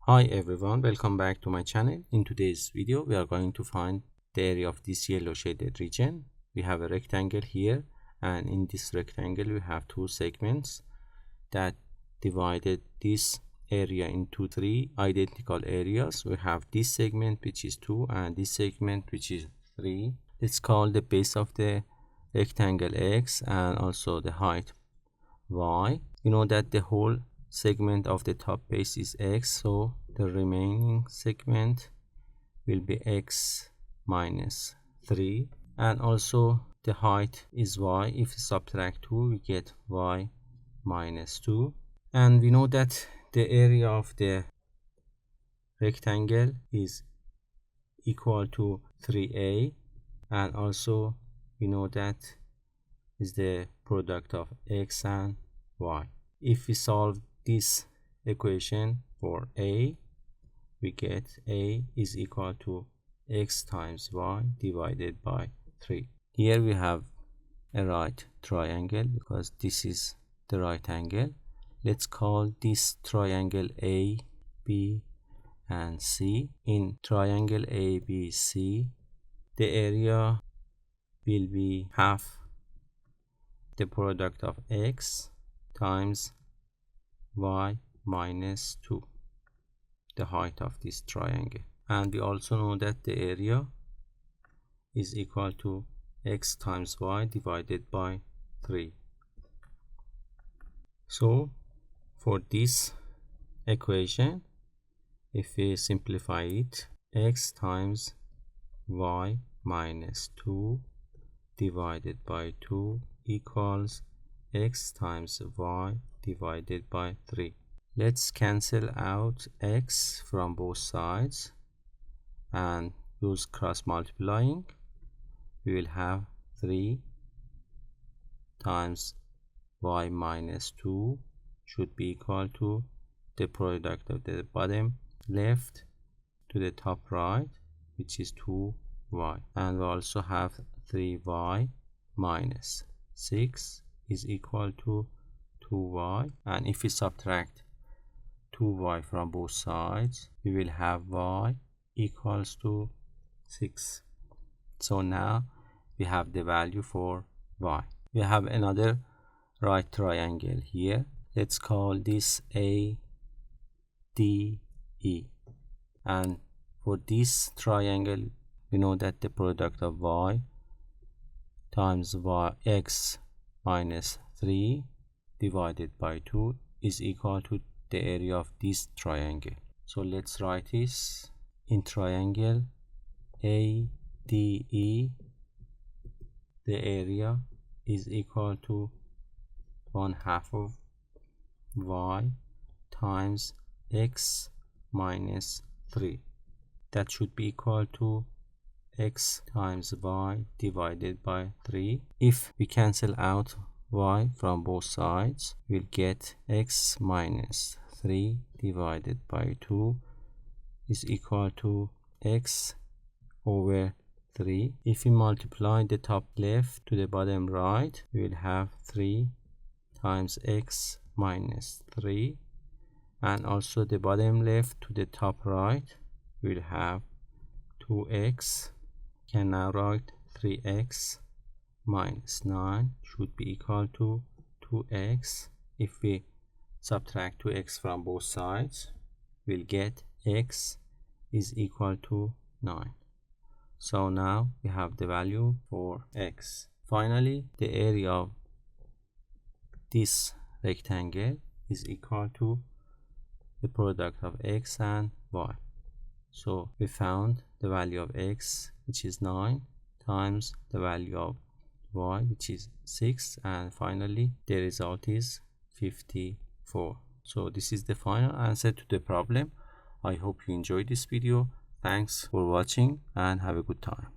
Hi everyone, welcome back to my channel. In today's video we are going to find the area of this yellow shaded region. We have a rectangle here, and in this rectangle we have two segments that divided this area into three identical areas. We have this segment which is 2 and this segment which is 3. Let's call the base of the rectangle x and also the height y. You know that the whole segment of the top base is x, so the remaining segment will be x minus 3, and also the height is y. If we subtract 2 we get y minus 2, and we know that the area of the rectangle is equal to 3a, and also we know that is the product of x and y. If we solve this equation for a, we get a is equal to x times y divided by 3. Here we have a right triangle because this is the right angle. Let's call this triangle A, B and C. In triangle ABC, the area will be half the product of x times y minus 2, the height of this triangle. And we also know that the area is equal to x times y divided by 3. So for this equation, if we simplify it, x times y minus 2 divided by 2 equals x times y divided by 3. Let's cancel out x from both sides and use cross multiplying. We will have 3 times y minus 2 should be equal to the product of the bottom left to the top right, which is 2y, and we also have 3y minus 6 is equal to 2y, and if we subtract 2y from both sides we will have y equals to 6. So now we have the value for y. We have another right triangle here. Let's call this A, D, E, and for this triangle we know that the product of y times y x minus 3 divided by 2 is equal to the area of this triangle. So let's write this. In triangle ADE, the area is equal to 1/2 of y times x minus 3. That should be equal to x times y divided by 3. If we cancel out y from both sides, we'll get x minus 3 divided by 2 is equal to x over 3. If we multiply the top left to the bottom right, we will have 3 times x minus 3, and also the bottom left to the top right will have 2x. Can now write 3x minus 9 should be equal to 2x. If we subtract 2x from both sides, we'll get x is equal to 9. So now we have the value for x. Finally, the area of this rectangle is equal to the product of x and y. So we found the value of x, which is 9, times the value of y, which is 6, and finally the result is 54. So this is the final answer to the problem. I hope you enjoyed this video. Thanks for watching and have a good time.